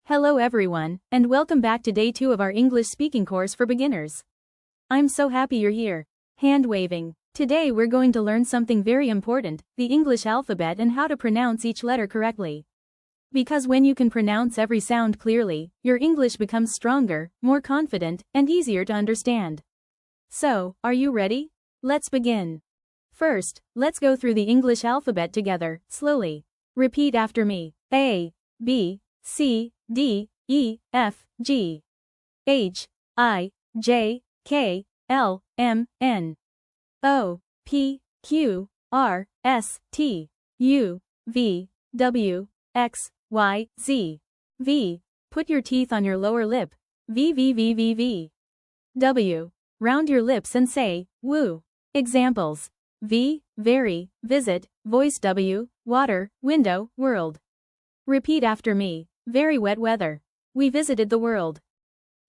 Hello everyone, and welcome back to day 2 of our English speaking course for beginners. I'm so happy you're here. Hand waving. Today we're going to learn something very important, the English alphabet and how to pronounce each letter correctly. Because when you can pronounce every sound clearly, your English becomes stronger, more confident, and easier to understand. So, are you ready? Let's begin. First, let's go through the English alphabet together, slowly. Repeat after me. A, B, C, D, E, F, G, H, I, J, K, L, M, N, O, P, Q, R, S, T, U, V, W, X, Y, Z. V. Put your teeth on your lower lip. V, V, V, V, V. W. Round your lips and say, woo. Examples. V, very, visit, voice W, water, window, world. Repeat after me. Very wet weather. We visited the world.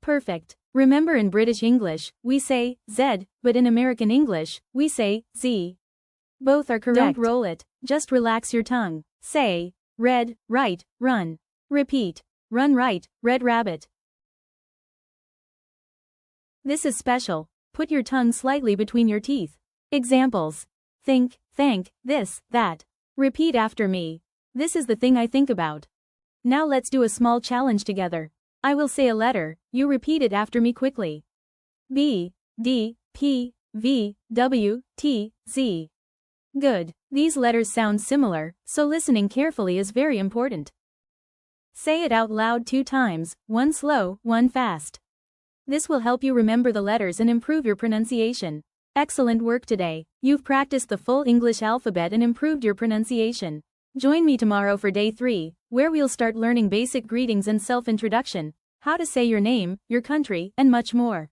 Perfect. Remember, in British English, we say Z, but in American English, we say Z. Both are correct. Don't roll it, just relax your tongue. Say, red, right, run. Repeat. Run right, red rabbit. This is special. Put your tongue slightly between your teeth. Examples. Think, thank, this, that. Repeat after me. This is the thing I think about. Now let's do a small challenge together. I will say a letter, you repeat it after me quickly. B, D, P, V, W, T, Z. Good. These letters sound similar, so listening carefully is very important. Say it out loud 2 times, one slow, one fast. This will help you remember the letters and improve your pronunciation. Excellent work today. You've practiced the full English alphabet and improved your pronunciation. Join me tomorrow for day 3, where we'll start learning basic greetings and self-introduction, how to say your name, your country, and much more.